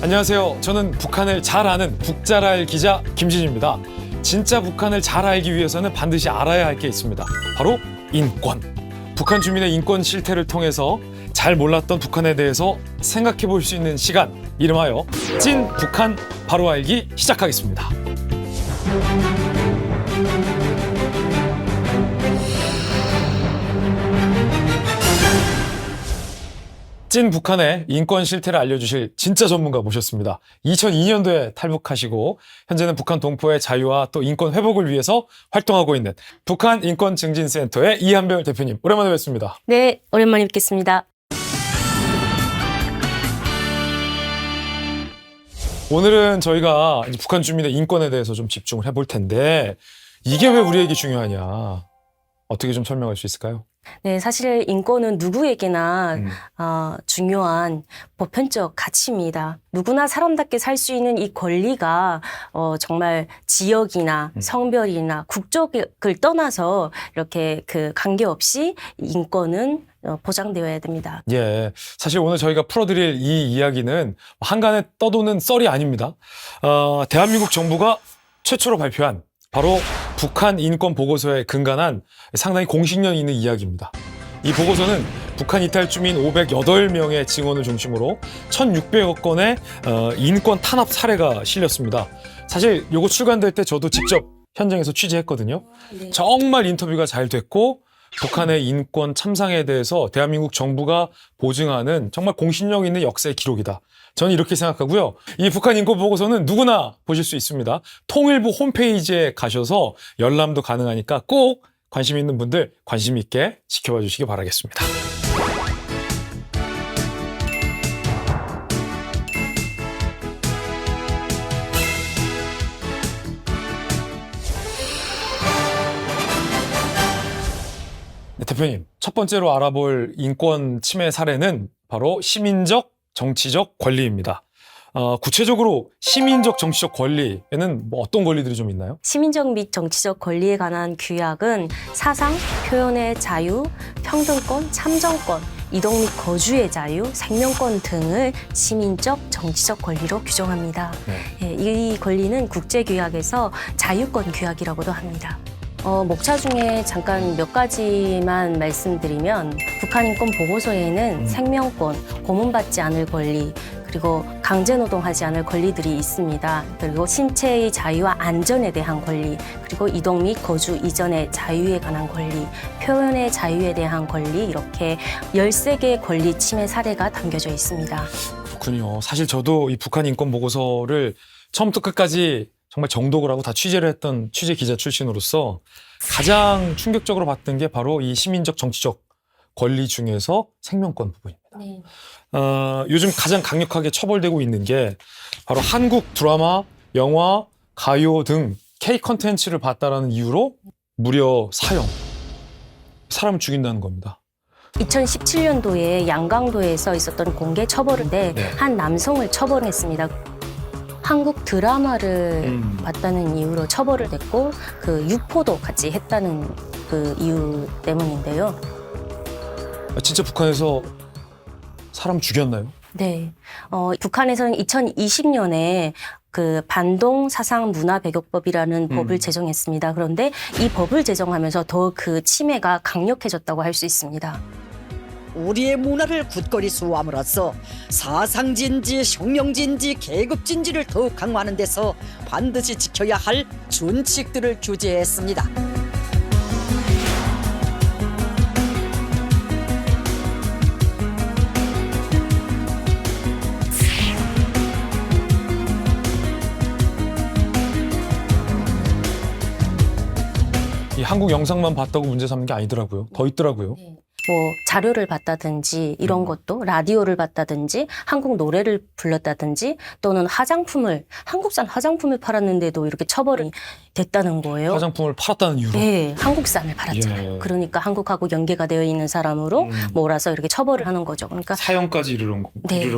안녕하세요. 저는 북한을 잘 아는 북잘알 기자 김진입니다. 진짜 북한을 잘 알기 위해서는 반드시 알아야 할 게 있습니다. 바로 인권. 북한 주민의 인권 실태를 통해서 잘 몰랐던 북한에 대해서 생각해 볼 수 있는 시간, 이름하여 찐 북한 바로 알기 시작하겠습니다. 찐 북한의 인권 실태를 알려주실 진짜 전문가 모셨습니다. 2002년도에 탈북하시고 현재는 북한 동포의 자유와 또 인권 회복을 위해서 활동하고 있는 북한 인권증진센터의 이한별 대표님, 오랜만에 뵙습니다. 네, 오랜만에 뵙겠습니다. 오늘은 저희가 이제 북한 주민의 인권에 대해서 좀 집중을 해볼 텐데 이게 왜 우리에게 중요하냐, 어떻게 좀 설명할 수 있을까요? 네, 사실 인권은 누구에게나 중요한 보편적 가치입니다. 누구나 사람답게 살 수 있는 이 권리가 정말 지역이나 성별이나 국적을 떠나서 이렇게 그 관계없이 인권은 보장되어야 됩니다. 예, 사실 오늘 저희가 풀어드릴 이 이야기는 한간에 떠도는 썰이 아닙니다. 대한민국 정부가 최초로 발표한 바로 북한 인권 보고서에 근간한 상당히 공식력 있는 이야기입니다. 이 보고서는 북한 이탈 주민 508명의 증언을 중심으로 1,600여 건의 인권 탄압 사례가 실렸습니다. 사실 이거 출간될 때 저도 직접 현장에서 취재했거든요. 네. 정말 인터뷰가 잘 됐고 북한의 인권 참상에 대해서 대한민국 정부가 보증하는 정말 공신력 있는 역사의 기록이다. 저는 이렇게 생각하고요. 이 북한 인권 보고서는 누구나 보실 수 있습니다. 통일부 홈페이지에 가셔서 열람도 가능하니까 꼭 관심 있는 분들 관심 있게 지켜봐 주시기 바라겠습니다. 네, 대표님, 첫 번째로 알아볼 인권 침해 사례는 바로 시민적, 정치적 권리입니다. 구체적으로 시민적, 정치적 권리에는 뭐 어떤 권리들이 좀 있나요? 시민적 및 정치적 권리에 관한 규약은 사상, 표현의 자유, 평등권, 참정권, 이동 및 거주의 자유, 생명권 등을 시민적, 정치적 권리로 규정합니다. 네. 이 권리는 국제규약에서 자유권 규약이라고도 합니다. 목차 중에 잠깐 몇 가지만 말씀드리면 북한 인권 보고서에는 생명권, 고문받지 않을 권리, 그리고 강제노동하지 않을 권리들이 있습니다. 그리고 신체의 자유와 안전에 대한 권리, 그리고 이동 및 거주 이전의 자유에 관한 권리, 표현의 자유에 대한 권리, 이렇게 13개의 권리 침해 사례가 담겨져 있습니다. 그렇군요. 사실 저도 이 북한 인권 보고서를 처음부터 끝까지 정말 정독을 하고 다 취재를 했던 취재 기자 출신으로서 가장 충격적으로 봤던 게 바로 이 시민적, 정치적 권리 중에서 생명권 부분입니다. 네. 요즘 가장 강력하게 처벌되고 있는 게 바로 한국 드라마, 영화, 가요 등 K 컨텐츠를 봤다라는 이유로 무려 사형, 사람을 죽인다는 겁니다. 2017년도에 양강도에서 있었던 공개 처벌인데 네. 한 남성을 처벌했습니다. 한국 드라마를 봤다는 이유로 처벌을 했고 그 유포도 같이 했다는 그 이유 때문인데요. 진짜 북한에서 사람 죽였나요? 네, 북한에서는 2020년에 그 반동 사상 문화 배격법이라는 법을 제정했습니다. 그런데 이 법을 제정하면서 더 그 침해가 강력해졌다고 할 수 있습니다. 우리의 문화를 굳건히 수호함으로써 사상진지, 혁명진지, 계급진지를 더욱 강화하는 데서 반드시 지켜야 할 준칙들을 규제했습니다. 이 한국 영상만 봤다고 문제 삼는 게 아니더라고요. 더 있더라고요. 뭐 자료를 봤다든지 이런 것도, 라디오를 봤다든지 한국 노래를 불렀다든지 또는 화장품을, 한국산 화장품을 팔았는데도 이렇게 처벌이 됐다는 거예요. 화장품을 팔았다는 이유로? 네, 한국산을 팔았잖아요. 예. 그러니까 한국하고 연계가 되어 있는 사람으로 몰아서 이렇게 처벌을 하는 거죠. 그러니까 사형까지 이르는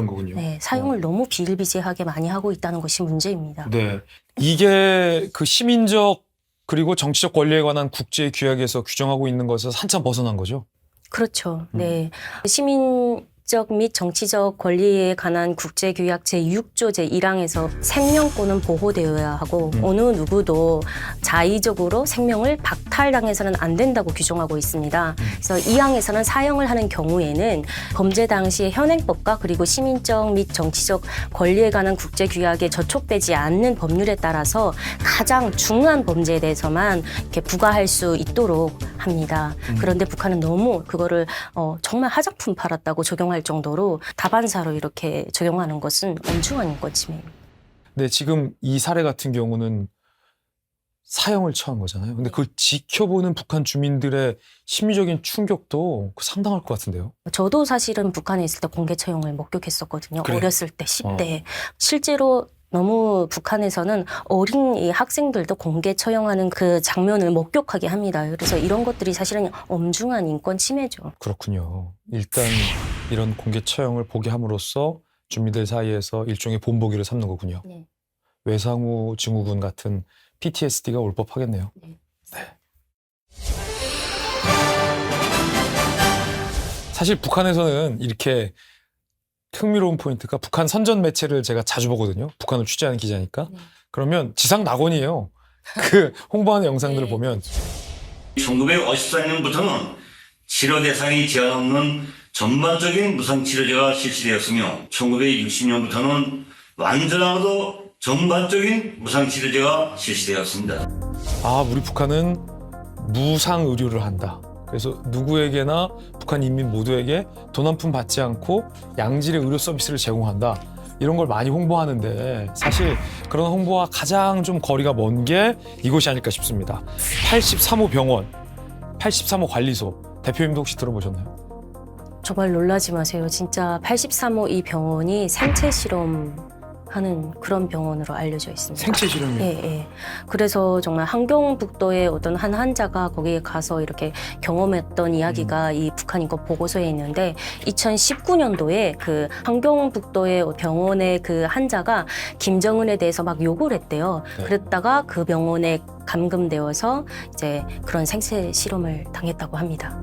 거군요. 네, 사용을 너무 비일비재하게 많이 하고 있다는 것이 문제입니다. 네. 이게 그 시민적 그리고 정치적 권리에 관한 국제 규약에서 규정하고 있는 것에서 한참 벗어난 거죠. 그렇죠. 네. 시민 법적 및 정치적 권리에 관한 국제규약 제6조 제1항에서 생명권은 보호되어야 하고 어느 누구도 자의적으로 생명을 박탈당해서는 안 된다고 규정하고 있습니다. 그래서 이 항에서는 사형을 하는 경우에는 범죄 당시의 현행법과 그리고 시민적 및 정치적 권리에 관한 국제규약에 저촉되지 않는 법률에 따라서 가장 중요한 범죄에 대해서만 이렇게 부과할 수 있도록 합니다. 그런데 북한은 너무 그거를 정말 하작품 팔았다고 적용할 정도로 다반사로 이렇게 적용하는 것은 엄중한 인권 침해입니다. 네, 지금 이 사례 같은 경우는 사형을 처한 거잖아요. 근데 그걸 지켜보는 북한 주민들의 심리적인 충격도 상당할 것 같은데요. 저도 사실은 북한에 있을 때 공개 처형을 목격했었거든요. 그래? 어렸을 때 10대. 실제로 너무 북한에서는 어린 이 학생들도 공개 처형하는 그 장면을 목격하게 합니다. 그래서 이런 것들이 사실은 엄중한 인권 침해죠. 그렇군요. 일단 이런 공개 처형을 보게 함으로써 주민들 사이에서 일종의 본보기를 삼는 거군요. 네. 외상후 증후군 같은 PTSD가 올 법하겠네요. 네. 네. 사실 북한에서는 이렇게 흥미로운 포인트가 북한 선전 매체를 제가 자주 보거든요. 북한을 취재하는 기자니까. 네. 그러면 지상 낙원이에요. 그 홍보하는 영상들을 네. 보면 1954년부터는 치료 대상이 제한 없는 전반적인 무상치료제가 실시되었으며 1960년부터는 완전하고도 전반적인 무상치료제가 실시되었습니다. 아, 우리 북한은 무상 의료를 한다. 그래서 누구에게나 북한 인민 모두에게 돈 한 푼 받지 않고 양질의 의료 서비스를 제공한다. 이런 걸 많이 홍보하는데 사실 그런 홍보와 가장 좀 거리가 먼 게 이곳이 아닐까 싶습니다. 83호 병원, 83호 관리소. 대표님도 혹시 들어보셨나요? 정말 놀라지 마세요. 진짜 83호 이 병원이 생체 실험하는 그런 병원으로 알려져 있습니다. 생체 실험이요? 예, 예. 그래서 정말 함경북도의 어떤 한 환자가 거기에 가서 이렇게 경험했던 이야기가 이 북한 인권 보고서에 있는데 2019년도에 그 함경북도의 병원의 그 환자가 김정은에 대해서 막 욕을 했대요. 네. 그랬다가 그 병원에 감금되어서 이제 그런 생체 실험을 당했다고 합니다.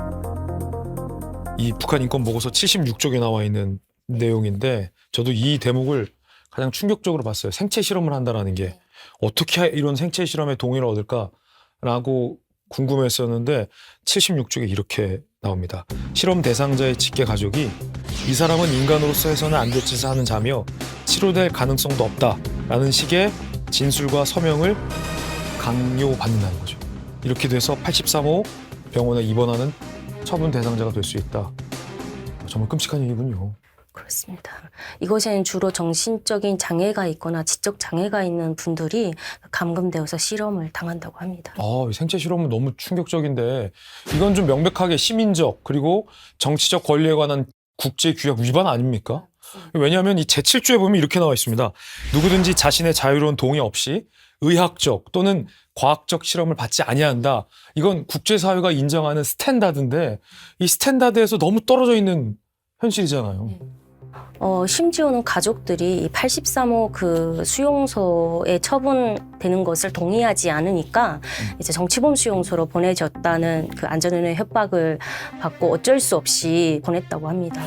이 북한 인권 보고서 76쪽에 나와 있는 내용인데 저도 이 대목을 가장 충격적으로 봤어요. 생체 실험을 한다라는 게 어떻게 이런 생체 실험에 동의를 얻을까라고 궁금했었는데 76쪽에 이렇게 나옵니다. 실험 대상자의 직계 가족이 이 사람은 인간으로서 해서는 안 될 짓을 하는 자며 치료될 가능성도 없다라는 식의 진술과 서명을 강요받는다는 거죠. 이렇게 돼서 83호 병원에 입원하는 처분 대상자가 될 수 있다. 정말 끔찍한 일이군요. 그렇습니다. 이것에는 주로 정신적인 장애가 있거나 지적 장애가 있는 분들이 감금되어서 실험을 당한다고 합니다. 이 생체 실험은 너무 충격적인데 이건 좀 명백하게 시민적 그리고 정치적 권리에 관한 국제규약 위반 아닙니까? 왜냐하면 이 제7조에 보면 이렇게 나와 있습니다. 누구든지 자신의 자유로운 동의 없이 의학적 또는 과학적 실험을 받지 아니한다. 이건 국제사회가 인정하는 스탠다드인데 이 스탠다드에서 너무 떨어져 있는 현실이잖아요. 심지어는 가족들이 이 83호 그 수용소에 처분되는 것을 동의하지 않으니까 이제 정치범 수용소로 보내졌다는 그 안전운의 협박을 받고 어쩔 수 없이 보냈다고 합니다.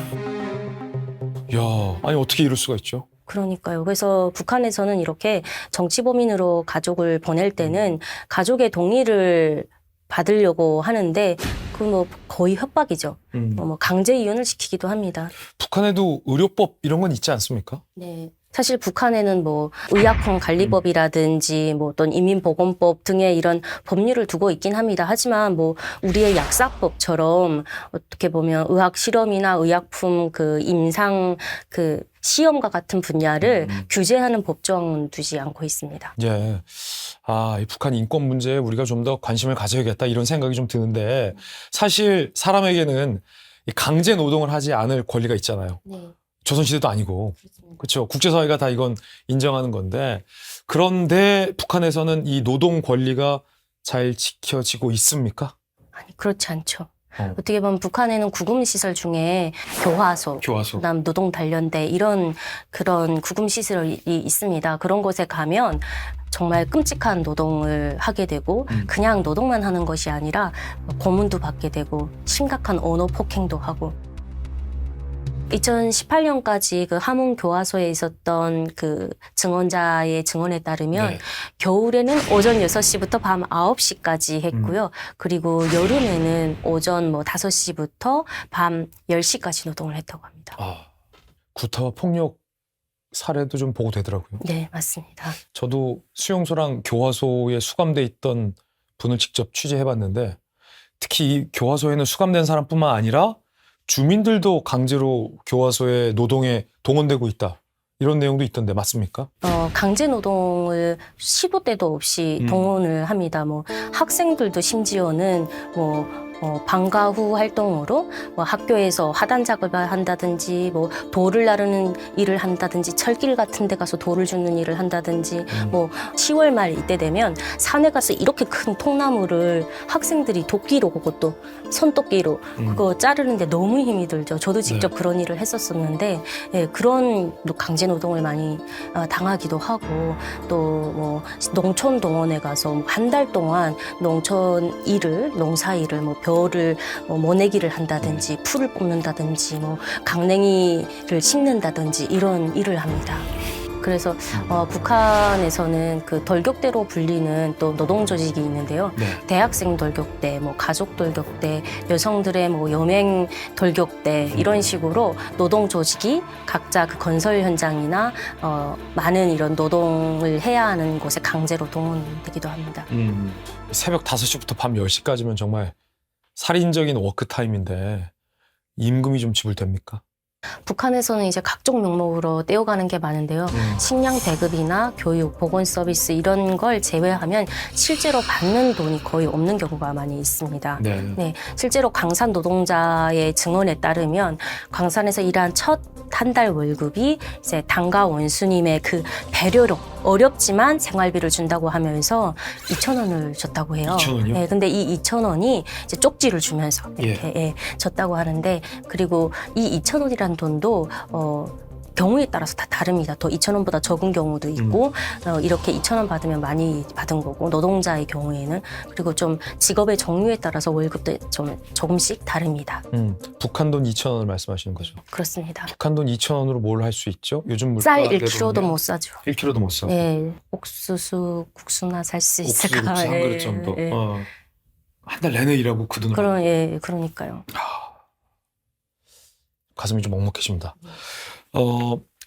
이야, 아니 어떻게 이럴 수가 있죠? 그러니까요. 그래서 북한에서는 이렇게 정치범인으로 가족을 보낼 때는 가족의 동의를 받으려고 하는데 그 뭐 거의 협박이죠. 뭐 강제 이혼을 시키기도 합니다. 북한에도 의료법 이런 건 있지 않습니까? 네. 사실 북한에는 뭐 의약품 관리법이라든지 뭐 어떤 이민보건법 등의 이런 법률을 두고 있긴 합니다. 하지만 뭐 우리의 약사법처럼 어떻게 보면 의학 실험이나 의약품 그 임상 그 시험과 같은 분야를 규제하는 법조항은 두지 않고 있습니다. 예. 이 북한 인권 문제에 우리가 좀 더 관심을 가져야겠다 이런 생각이 좀 드는데 사실 사람에게는 이 강제 노동을 하지 않을 권리가 있잖아요. 네. 조선시대도 아니고. 그렇죠. 국제사회가 다 이건 인정하는 건데 그런데 북한에서는 이 노동 권리가 잘 지켜지고 있습니까? 아니 그렇지 않죠. 어떻게 보면 북한에는 구금시설 중에 교화소, 그다음 노동단련대 이런 그런 구금시설이 있습니다. 그런 곳에 가면 정말 끔찍한 노동을 하게 되고 그냥 노동만 하는 것이 아니라 고문도 받게 되고 심각한 언어 폭행도 하고 2018년까지 그 하문 교화소에 있었던 그 증언자의 증언에 따르면 네. 겨울에는 오전 6시부터 밤 9시까지 했고요. 그리고 여름에는 오전 뭐 5시부터 밤 10시까지 노동을 했다고 합니다. 아, 구타와 폭력 사례도 좀 보고되더라고요. 네, 맞습니다. 저도 수용소랑 교화소에 수감돼 있던 분을 직접 취재해봤는데 특히 이 교화소에는 수감된 사람뿐만 아니라 주민들도 강제로 교화소에 노동에 동원되고 있다. 이런 내용도 있던데 맞습니까? 강제 노동을 시도 때도 없이 동원을 합니다. 뭐 학생들도 심지어는 뭐 방과 후 활동으로 뭐 학교에서 하단 작업을 한다든지 뭐 돌을 나르는 일을 한다든지 철길 같은 데 가서 돌을 줍는 일을 한다든지 뭐 10월 말 이때 되면 산에 가서 이렇게 큰 통나무를 학생들이 도끼로 그것도 손도끼로 그거 자르는데 너무 힘이 들죠. 저도 직접 네. 그런 일을 했었었는데 예, 그런 강제 노동을 많이 당하기도 하고 또 뭐 농촌 동원에 가서 한 달 동안 농촌 일을 농사 일을 뭐 벼를 뭐 모내기를 한다든지 풀을 뽑는다든지 뭐 강냉이를 심는다든지 이런 일을 합니다. 그래서 북한에서는 그 돌격대로 불리는 또 노동 조직이 있는데요. 네. 대학생 돌격대, 뭐 가족 돌격대, 여성들의 뭐 여맹 돌격대 이런 식으로 노동 조직이 각자 그 건설 현장이나 많은 이런 노동을 해야 하는 곳에 강제로 동원되기도 합니다. 새벽 5시부터 밤 10시까지면 정말 살인적인 워크타임인데 임금이 좀 지불됩니까? 북한에서는 이제 각종 명목으로 떼어가는 게 많은데요. 식량 배급이나 교육, 보건 서비스 이런 걸 제외하면 실제로 받는 돈이 거의 없는 경우가 많이 있습니다. 네. 네, 실제로 광산 노동자의 증언에 따르면 광산에서 일한 첫 한 달 월급이 이제 당가 원수님의 그 배려로 어렵지만 생활비를 준다고 하면서 2,000원을 줬다고 해요. 2,000원이요? 네, 근데 이 2,000원이 이제 쪽지를 주면서 이렇게 예, 줬다고 하는데 그리고 이 2,000원이라는 돈도 경우에 따라서 다 다릅니다. 더 2,000원보다 적은 경우도 있고 이렇게 2,000원 받으면 많이 받은 거고 노동자의 경우에는 그리고 좀 직업의 종류에 따라서 월급도 좀 조금씩 다릅니다. 북한 돈 2,000원을 말씀하시는 거죠? 그렇습니다. 북한 돈 2,000원으로 뭘 할 수 있죠? 요즘 물가 쌀 내려오면 1kg도 못 사죠. 1kg도 못 사. 예, 옥수수, 국수나 살 수 옥수수 있을까? 한 그릇 정도. 예. 한 달 내내 일하고 그 돈으로. 그러니까요. 가슴이 좀 먹먹해집니다.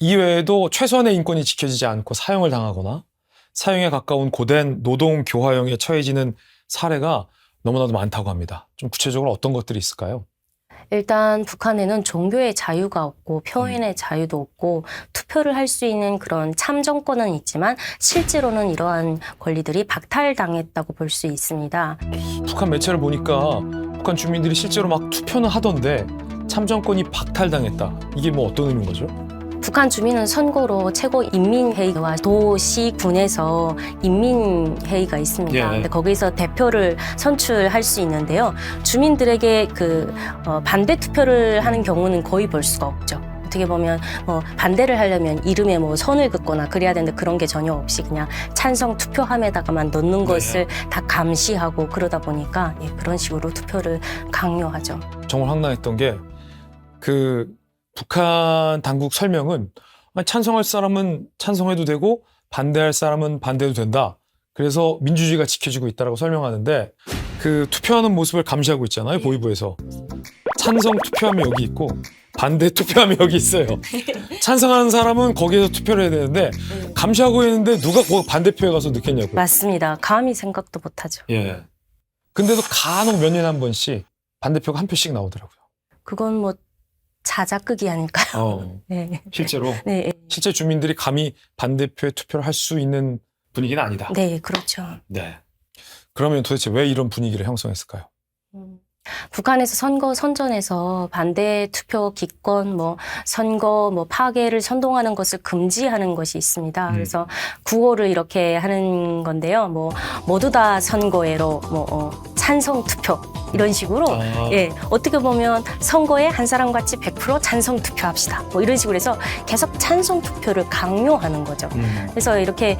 이외에도 최소한의 인권이 지켜지지 않고 사형을 당하거나 사형에 가까운 고된 노동 교화형에 처해지는 사례가 너무나도 많다고 합니다. 좀 구체적으로 어떤 것들이 있을까요? 일단 북한에는 종교의 자유가 없고 표현의 자유도 없고 투표를 할 수 있는 그런 참정권은 있지만 실제로는 이러한 권리들이 박탈당했다고 볼 수 있습니다. 북한 매체를 보니까 북한 주민들이 실제로 막 투표는 하던데 참정권이 박탈당했다. 이게 뭐 어떤 의미인 거죠? 북한 주민은 선거로 최고인민회의와 도시군에서 인민회의가 있습니다. 예. 근데 거기서 대표를 선출할 수 있는데요. 주민들에게 그 반대 투표를 하는 경우는 거의 볼 수가 없죠. 어떻게 보면 반대를 하려면 이름에 뭐 선을 긋거나 그래야 되는데 그런 게 전혀 없이 그냥 찬성 투표함에다가만 넣는 것을 다 감시하고 그러다 보니까 그런 식으로 투표를 강요하죠. 정말 황당했던 게 그 북한 당국 설명은 찬성할 사람은 찬성해도 되고 반대할 사람은 반대해도 된다. 그래서 민주주의가 지켜지고 있다라고 설명하는데 그 투표하는 모습을 감시하고 있잖아요. 보위부에서. 찬성 투표함이 여기 있고 반대 투표함이 여기 있어요. 찬성하는 사람은 거기에서 투표를 해야 되는데 감시하고 있는데 누가 거기 반대표에 가서 넣겠냐고요. 맞습니다. 감히 생각도 못하죠. 예. 근데도 간혹 몇 년에 한 번씩 반대표가 한 표씩 나오더라고요. 그건 뭐 자작극이 아닐까요? 네. 실제로 네, 실제 주민들이 감히 반대표에 투표를 할 수 있는 분위기는 아니다. 네, 그렇죠. 네. 그러면 도대체 왜 이런 분위기를 형성했을까요? 북한에서 선거 선전에서 반대 투표 기권, 선거 파괴를 선동하는 것을 금지하는 것이 있습니다. 그래서 구호를 이렇게 하는 건데요. 모두 다 선거에로 찬성 투표 이런 식으로 어떻게 보면 선거에 한 사람 같이 100% 찬성 투표합시다. 이런 식으로 해서 계속 찬성 투표를 강요하는 거죠. 그래서 이렇게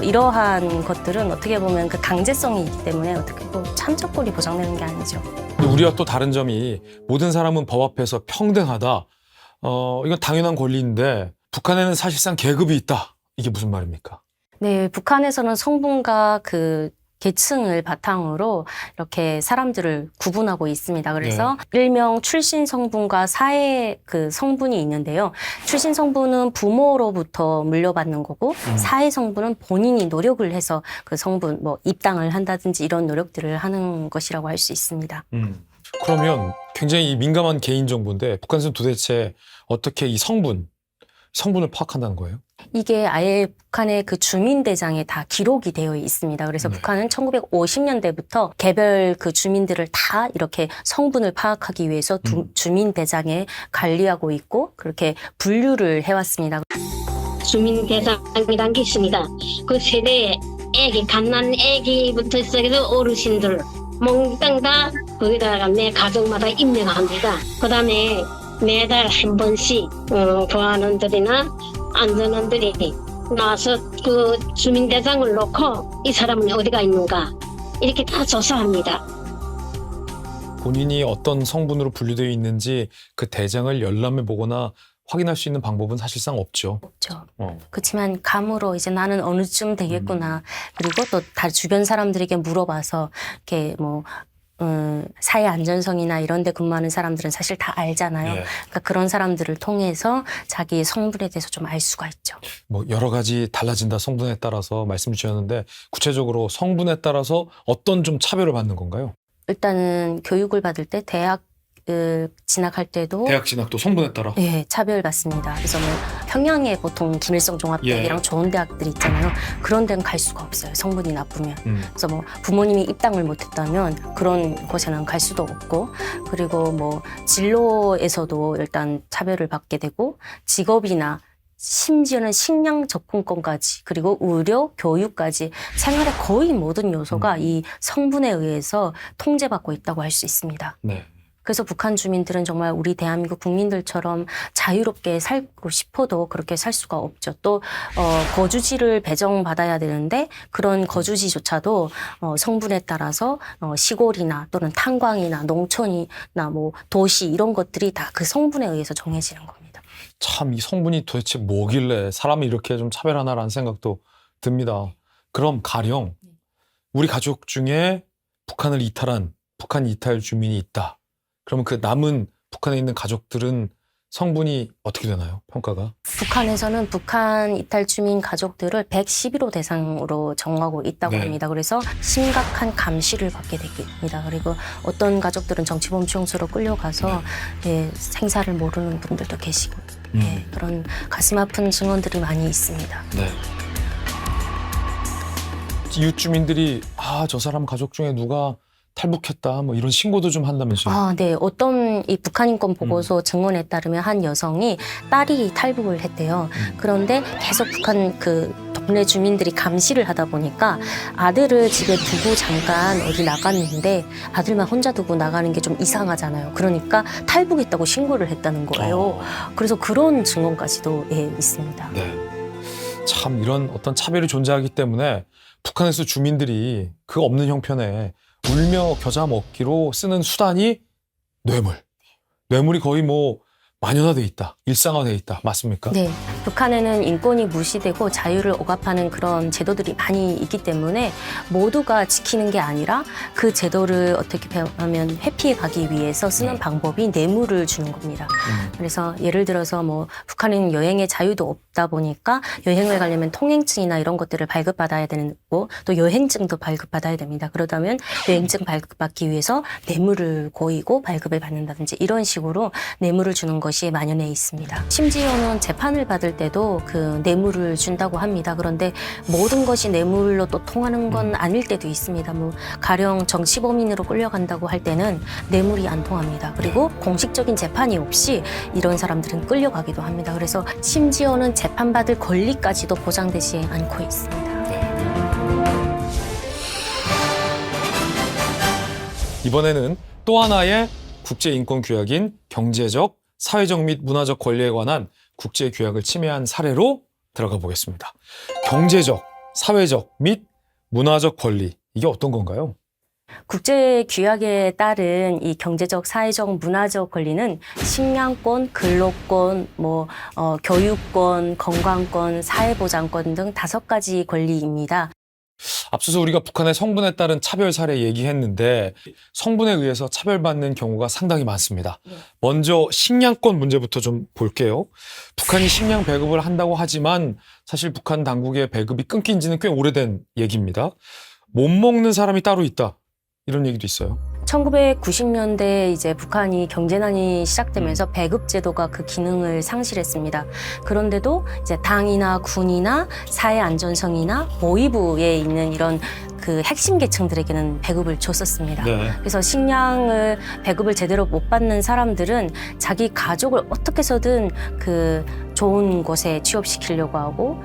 이러한 것들은 어떻게 보면 그 강제성이 있기 때문에 어떻게 보면 참정권이 보장되는 게 아니죠. 우리와 또 다른 점이 모든 사람은 법 앞에서 평등하다. 이건 당연한 권리인데 북한에는 사실상 계급이 있다. 이게 무슨 말입니까? 네, 북한에서는 성분과 그 계층을 바탕으로 이렇게 사람들을 구분하고 있습니다. 그래서 일명 출신 성분과 사회 그 성분이 있는데요. 출신 성분은 부모로부터 물려받는 거고 사회 성분은 본인이 노력을 해서 그 성분 뭐 입당을 한다든지 이런 노력들을 하는 것이라고 할 수 있습니다. 그러면 굉장히 민감한 개인정보인데 북한에서는 도대체 어떻게 이 성분을 파악한다는 거예요? 이게 아예 북한의 그 주민대장에 다 기록이 되어 있습니다. 그래서 북한은 1950년대부터 개별 그 주민들을 다 이렇게 성분을 파악하기 위해서 주민대장에 관리하고 있고 그렇게 분류를 해왔습니다. 주민대장이라는 게 있습니다. 그 세대에 애기, 갓난 애기부터 시작해서 어르신들 몽땅 다 거기다가 매 가정마다 임명합니다. 그 다음에 매달 한 번씩 교환원들이나 안전원들이 나와서 그 주민대장을 놓고 이 사람은 어디가 있는가 이렇게 다 조사합니다. 본인이 어떤 성분으로 분류되어 있는지 그 대장을 열람해 보거나 확인할 수 있는 방법은 사실상 없죠. 없죠. 그렇지만 감으로 이제 나는 어느쯤 되겠구나. 그리고 또 다 주변 사람들에게 물어봐서 이렇게 뭐 사회 안전성이나 이런 데 근무하는 사람들은 사실 다 알잖아요. 그러니까 그런 사람들을 통해서 자기의 성분에 대해서 좀 알 수가 있죠. 뭐 여러 가지 달라진다 성분에 따라서 말씀 주셨는데 구체적으로 성분에 따라서 어떤 좀 차별을 받는 건가요? 일단은 교육을 받을 때 대학 진학할 때도 대학 진학도 성분에 따라? 예, 차별받습니다. 그래서 뭐 평양에 보통 김일성 종합대학이랑 좋은 대학들 있잖아요. 그런 데는 갈 수가 없어요. 성분이 나쁘면. 그래서 뭐 부모님이 입당을 못했다면 그런 곳에는 갈 수도 없고 그리고 뭐 진로에서도 일단 차별을 받게 되고 직업이나 심지어는 식량 접근권까지 그리고 의료, 교육까지 생활의 거의 모든 요소가 이 성분에 의해서 통제받고 있다고 할 수 있습니다. 네. 그래서 북한 주민들은 정말 우리 대한민국 국민들처럼 자유롭게 살고 싶어도 그렇게 살 수가 없죠. 또 거주지를 배정받아야 되는데 그런 거주지조차도 성분에 따라서 시골이나 또는 탄광이나 농촌이나 뭐 도시 이런 것들이 다 그 성분에 의해서 정해지는 겁니다. 참 이 성분이 도대체 뭐길래 사람을 이렇게 좀 차별하나라는 생각도 듭니다. 그럼 가령 우리 가족 중에 북한을 이탈한 북한 이탈 주민이 있다. 그러면 그 남은 북한에 있는 가족들은 성분이 어떻게 되나요? 평가가? 북한에서는 북한 이탈 주민 가족들을 111호 대상으로 정하고 있다고 합니다. 그래서 심각한 감시를 받게 됩니다. 그리고 어떤 가족들은 정치범죄용소로 끌려가서 생사를 모르는 분들도 계시고 그런 가슴 아픈 증언들이 많이 있습니다. 네. 이웃 주민들이 저 사람 가족 중에 누가 탈북했다 뭐 이런 신고도 좀 한다면서요? 네. 어떤 이 북한인권 보고서 증언에 따르면 한 여성이 딸이 탈북을 했대요. 그런데 계속 북한 그 동네 주민들이 감시를 하다 보니까 아들을 집에 두고 잠깐 어디 나갔는데 아들만 혼자 두고 나가는 게 좀 이상하잖아요. 그러니까 탈북했다고 신고를 했다는 거예요. 그래서 그런 증언까지도 있습니다. 네. 참 이런 어떤 차별이 존재하기 때문에 북한에서 주민들이 그 없는 형편에 울며 겨자 먹기로 쓰는 수단이 뇌물. 뇌물이 거의 뭐 만연화돼 있다. 일상화돼 있다. 맞습니까? 네. 북한에는 인권이 무시되고 자유를 억압하는 그런 제도들이 많이 있기 때문에 모두가 지키는 게 아니라 그 제도를 어떻게 하면 회피해 가기 위해서 쓰는 방법이 뇌물을 주는 겁니다. 그래서 예를 들어서 뭐 북한은 여행의 자유도 없다 보니까 여행을 가려면 통행증이나 이런 것들을 발급받아야 되고 또 여행증도 발급받아야 됩니다. 그러다면 여행증 발급받기 위해서 뇌물을 고이고 발급을 받는다든지 이런 식으로 뇌물을 주는 것이 만연해 있습니다. 심지어는 재판을 받을 때도 그 뇌물을 준다고 합니다. 그런데 모든 것이 뇌물로 또 통하는 건 아닐 때도 있습니다. 뭐 가령 정치범인으로 끌려간다고 할 때는 뇌물이 안 통합니다. 그리고 공식적인 재판이 없이 이런 사람들은 끌려가기도 합니다. 그래서 심지어는 재판받을 권리까지도 보장되지 않고 있습니다. 이번에는 또 하나의 국제인권규약인 경제적, 사회적 및 문화적 권리에 관한 국제규약을 침해한 사례로 들어가 보겠습니다. 경제적, 사회적 및 문화적 권리, 이게 어떤 건가요? 국제규약에 따른 이 경제적, 사회적, 문화적 권리는 식량권, 근로권, 교육권, 건강권, 사회보장권 등 5가지 권리입니다. 앞서서 우리가 북한의 성분에 따른 차별 사례 얘기했는데 성분에 의해서 차별받는 경우가 상당히 많습니다. 먼저 식량권 문제부터 좀 볼게요. 북한이 식량 배급을 한다고 하지만 사실 북한 당국의 배급이 끊긴 지는 꽤 오래된 얘기입니다. 못 먹는 사람이 따로 있다. 이런 얘기도 있어요. 1990년대 이제 북한이 경제난이 시작되면서 배급 제도가 그 기능을 상실했습니다. 그런데도 이제 당이나 군이나 사회 안전성이나 모의부에 있는 이런 그 핵심 계층들에게는 배급을 줬었습니다. 네. 그래서 배급을 제대로 못 받는 사람들은 자기 가족을 어떻게 해서든 그 좋은 곳에 취업시키려고 하고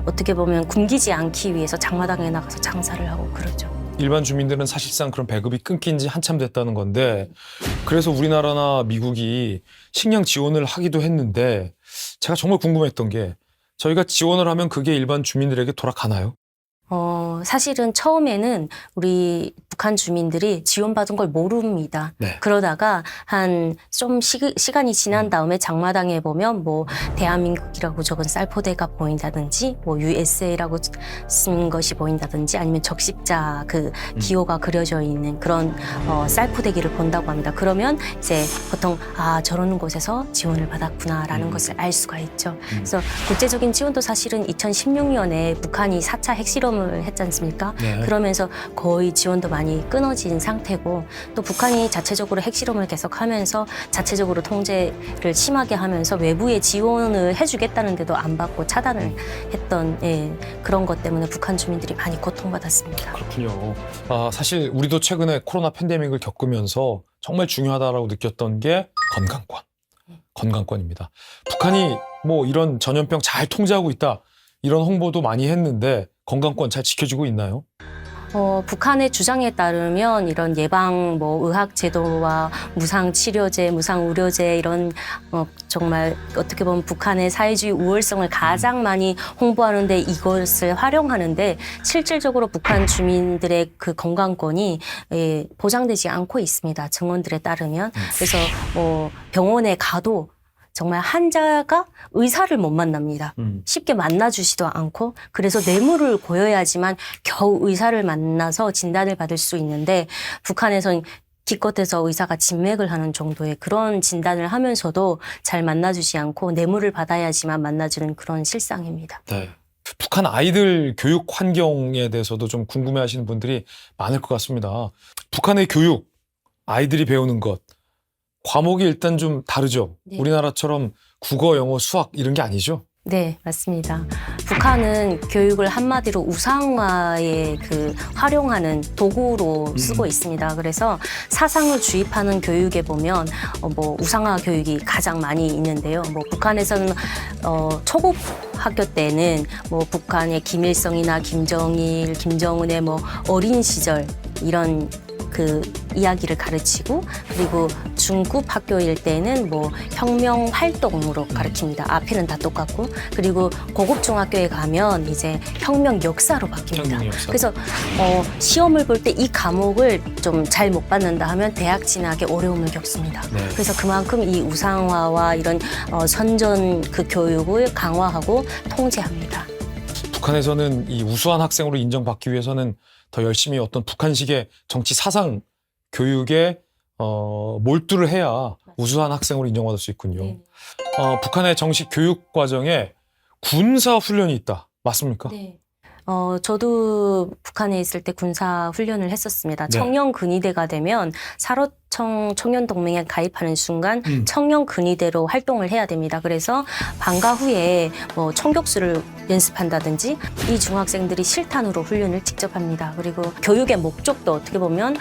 어떻게 보면 굶기지 않기 위해서 장마당에 나가서 장사를 하고 그러죠. 일반 주민들은 사실상 그런 배급이 끊긴 지 한참 됐다는 건데 그래서 우리나라나 미국이 식량 지원을 하기도 했는데 제가 정말 궁금했던 게 저희가 지원을 하면 그게 일반 주민들에게 돌아가나요? 사실은 처음에는 우리 북한 주민들이 지원받은 걸 모릅니다. 네. 그러다가 좀 시간이 지난 다음에 장마당에 보면 대한민국이라고 적은 쌀포대가 보인다든지 USA라고 쓴 것이 보인다든지 아니면 적십자 기호가 그려져 있는 그런 쌀포대기를 본다고 합니다. 그러면 이제 보통 저런 곳에서 지원을 받았구나라는 것을 알 수가 있죠. 그래서 국제적인 지원도 사실은 2016년에 북한이 4차 핵실험을 했지 않습니까? 네. 그러면서 거의 지원도 많이 끊어진 상태고 또 북한이 자체적으로 핵실험을 계속하면서 자체적으로 통제를 심하게 하면서 외부에 지원을 해주겠다는데도 안 받고 차단을 했던 그런 것 때문에 북한 주민들이 많이 고통받았습니다. 그렇군요. 사실 우리도 최근에 코로나 팬데믹을 겪으면서 정말 중요하다라고 느꼈던 게 건강권입니다. 북한이 이런 전염병 잘 통제하고 있다 이런 홍보도 많이 했는데 건강권 잘 지켜지고 있나요? 북한의 주장에 따르면 이런 예방 의학 제도와 무상 치료제, 무상 의료제 이런 정말 어떻게 보면 북한의 사회주의 우월성을 가장 많이 홍보하는데 이것을 활용하는데 실질적으로 북한 주민들의 그 건강권이 보장되지 않고 있습니다. 증언들에 따르면. 그래서 병원에 가도 정말 환자가 의사를 못 만납니다. 쉽게 만나주지도 않고 그래서 뇌물을 고여야지만 겨우 의사를 만나서 진단을 받을 수 있는데 북한에선 기껏해서 의사가 진맥을 하는 정도의 그런 진단을 하면서도 잘 만나주지 않고 뇌물을 받아야지만 만나주는 그런 실상입니다. 네. 북한 아이들 교육 환경에 대해서도 좀 궁금해하시는 분들이 많을 것 같습니다. 북한의 교육, 아이들이 배우는 것 과목이 일단 좀 다르죠. 네. 우리나라처럼 국어, 영어, 수학 이런 게 아니죠. 네, 맞습니다. 북한은 교육을 한마디로 우상화에 활용하는 도구로 쓰고 있습니다. 그래서 사상을 주입하는 교육에 보면 우상화 교육이 가장 많이 있는데요. 북한에서는 초급 학교 때는 북한의 김일성이나 김정일, 김정은의 어린 시절 이런 이야기를 가르치고 그리고 중급 학교일 때는 혁명 활동으로 가르칩니다. 앞에는 다 똑같고 그리고 고급 중학교에 가면 이제 혁명 역사로 바뀝니다. 혁명 역사. 그래서 시험을 볼 때 이 과목을 좀 잘 못 받는다 하면 대학 진학에 어려움을 겪습니다. 네. 그래서 그만큼 이 우상화와 이런 선전 교육을 강화하고 통제합니다. 북한에서는 이 우수한 학생으로 인정받기 위해서는 더 열심히 어떤 북한식의 정치 사상 교육에 몰두를 해야 우수한 학생으로 인정받을 수 있군요. 북한의 정식 교육 과정에 군사 훈련이 있다. 맞습니까? 네. 저도 북한에 있을 때 군사 훈련을 했었습니다. 네. 청년 근위대가 되면 사로청 청년동맹에 가입하는 순간 청년 근위대로 활동을 해야 됩니다. 그래서 방과 후에 총격수를 연습한다든지 이 중학생들이 실탄으로 훈련을 직접 합니다. 그리고 교육의 목적도 어떻게 보면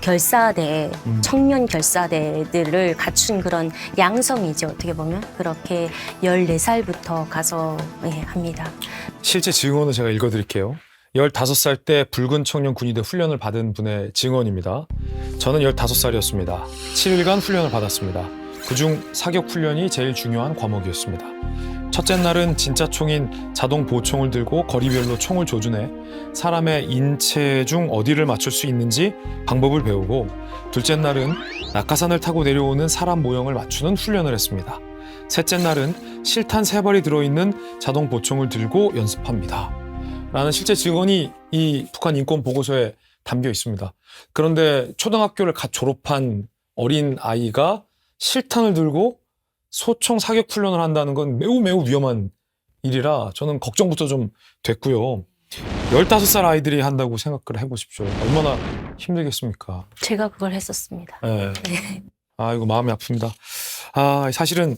결사대, 청년 결사대들을 갖춘 그런 양성이죠. 어떻게 보면 그렇게 14살부터 가서 합니다. 실제 증언을 제가 읽어드릴게요. 15살 때 붉은 청년 군의대 훈련을 받은 분의 증언입니다. 저는 15살이었습니다. 7일간 훈련을 받았습니다. 그중 사격 훈련이 제일 중요한 과목이었습니다. 첫째 날은 진짜 총인 자동 보총을 들고 거리별로 총을 조준해 사람의 인체 중 어디를 맞출 수 있는지 방법을 배우고, 둘째 날은 낙하산을 타고 내려오는 사람 모형을 맞추는 훈련을 했습니다. 셋째 날은 실탄 3발이 들어있는 자동 보총을 들고 연습합니다. 라는 실제 증언이 이 북한 인권 보고서에 담겨 있습니다. 그런데 초등학교를 갓 졸업한 어린 아이가 실탄을 들고 소총 사격 훈련을 한다는 건 매우 위험한 일이라 저는 걱정부터 좀 됐고요. 15살 아이들이 한다고 생각을 해보십시오. 얼마나 힘들겠습니까? 제가 그걸 했었습니다. 네. 네. 아이고, 마음이 아픕니다. 사실은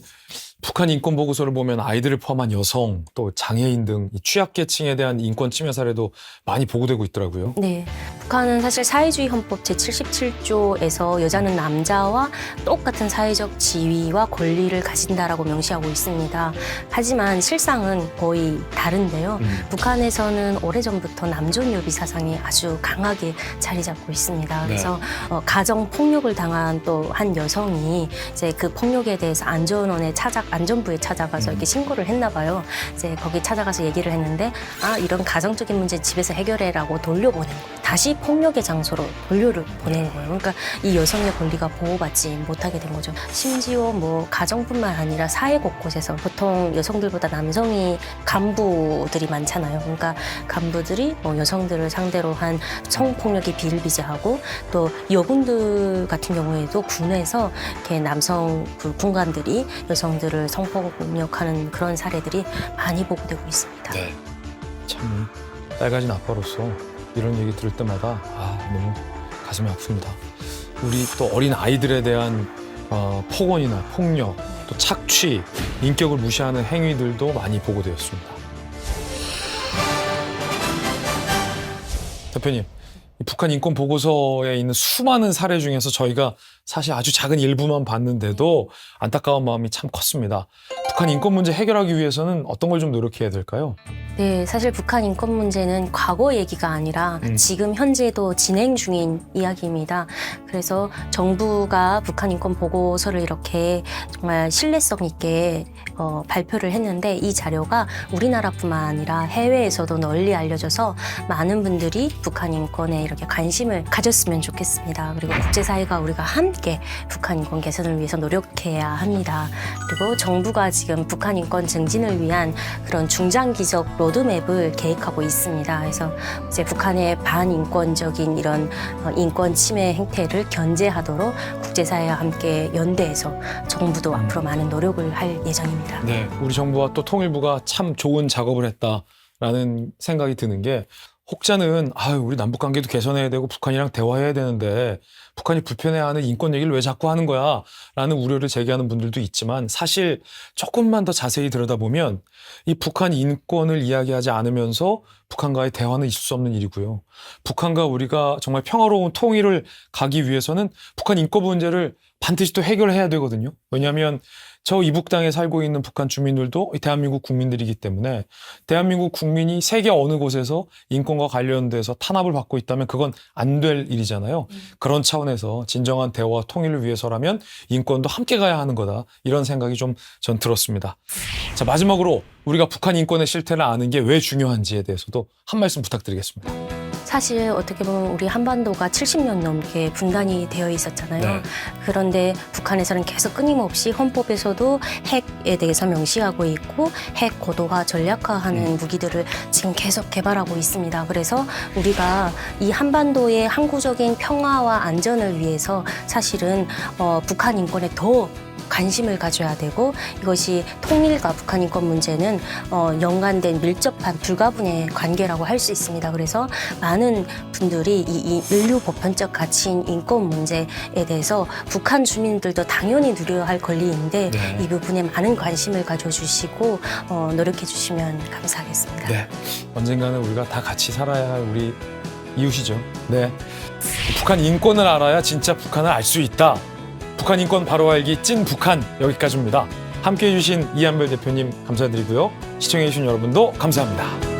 북한 인권 보고서를 보면 아이들을 포함한 여성, 또 장애인 등 취약계층에 대한 인권 침해 사례도 많이 보고되고 있더라고요. 네, 북한은 사실 사회주의 헌법 제77조에서 여자는 남자와 똑같은 사회적 지위와 권리를 가진다라고 명시하고 있습니다. 하지만 실상은 거의 다른데요. 북한에서는 오래전부터 남존여비 사상이 아주 강하게 자리 잡고 있습니다. 그래서 가정 폭력을 당한 또 한 여성이 이제 그 폭력에 대해서 안전부에 찾아가서 이렇게 신고를 했나 봐요. 이제 거기 찾아가서 얘기를 했는데, 이런 가정적인 문제 집에서 해결해라고 돌려보낸 거예요. 다시 폭력의 장소로 돌려를 보낸 거예요. 그러니까 이 여성의 권리가 보호받지 못하게 된 거죠. 심지어 뭐 가정뿐만 아니라 사회 곳곳에서 보통 여성들보다 남성이 간부들이 많잖아요. 그러니까 간부들이 뭐 여성들을 상대로 한 성폭력이 비일비재하고, 또 여군들 같은 경우에도 군에서 이렇게 남성 군관들이 여성들을 성폭력하는 그런 사례들이 많이 보고되고 있습니다. 네. 참 딸 가진 아빠로서 이런 얘기 들을 때마다 너무 가슴이 아픕니다. 우리 또 어린 아이들에 대한 폭언이나 폭력, 또 착취, 인격을 무시하는 행위들도 많이 보고되었습니다. 대표님, 이 북한 인권 보고서에 있는 수많은 사례 중에서 저희가 사실 아주 작은 일부만 봤는데도 안타까운 마음이 참 컸습니다. 북한 인권 문제 해결하기 위해서는 어떤 걸 좀 노력해야 될까요? 네, 사실 북한 인권 문제는 과거 얘기가 아니라 지금 현재도 진행 중인 이야기입니다. 그래서 정부가 북한 인권 보고서를 이렇게 정말 신뢰성 있게 발표를 했는데, 이 자료가 우리나라뿐만 아니라 해외에서도 널리 알려져서 많은 분들이 북한 인권에 이렇게 관심을 가졌으면 좋겠습니다. 그리고 국제사회가 우리가 함께 북한 인권 개선을 위해서 노력해야 합니다. 그리고 정부가 지금 북한 인권 증진을 위한 그런 중장기적 로드맵을 계획하고 있습니다. 그래서 이제 북한의 반인권적인 이런 인권 침해 행태를 견제하도록 국제사회와 함께 연대해서 정부도 앞으로 많은 노력을 할 예정입니다. 네, 우리 정부와 또 통일부가 참 좋은 작업을 했다라는 생각이 드는 게, 혹자는 우리 남북 관계도 개선해야 되고 북한이랑 대화해야 되는데 북한이 불편해하는 인권 얘기를 왜 자꾸 하는 거야? 라는 우려를 제기하는 분들도 있지만, 사실 조금만 더 자세히 들여다보면 이 북한 인권을 이야기하지 않으면서 북한과의 대화는 있을 수 없는 일이고요. 북한과 우리가 정말 평화로운 통일을 가기 위해서는 북한 인권 문제를 반드시 또 해결해야 되거든요. 왜냐하면 저 이북 땅에 살고 있는 북한 주민들도 대한민국 국민들이기 때문에, 대한민국 국민이 세계 어느 곳에서 인권과 관련돼서 탄압을 받고 있다면 그건 안 될 일이잖아요. 그런 차원에서 진정한 대화와 통일을 위해서라면 인권도 함께 가야 하는 거다, 이런 생각이 좀 전 들었습니다. 자, 마지막으로 우리가 북한 인권의 실태를 아는 게 왜 중요한지에 대해서도 한 말씀 부탁드리겠습니다. 사실 어떻게 보면 우리 한반도가 70년 넘게 분단이 되어 있었잖아요. 네. 그런데 북한에서는 계속 끊임없이 헌법에서도 핵에 대해서 명시하고 있고, 핵 고도화, 전략화하는 무기들을 지금 계속 개발하고 있습니다. 그래서 우리가 이 한반도의 항구적인 평화와 안전을 위해서 사실은 북한 인권에 더 관심을 가져야 되고, 이것이 통일과 북한 인권 문제는 연관된 밀접한 불가분의 관계라고 할 수 있습니다. 그래서 많은 분들이 이 인류 보편적 가치인 인권 문제에 대해서 북한 주민들도 당연히 누려야 할 권리인데, 이 부분에 많은 관심을 가져주시고 노력해 주시면 감사하겠습니다. 네, 언젠가는 우리가 다 같이 살아야 할 우리 이웃이죠. 네, 북한 인권을 알아야 진짜 북한을 알 수 있다. 북한 인권 바로 알기 찐 북한, 여기까지입니다. 함께해 주신 이한별 대표님 감사드리고요. 시청해 주신 여러분도 감사합니다.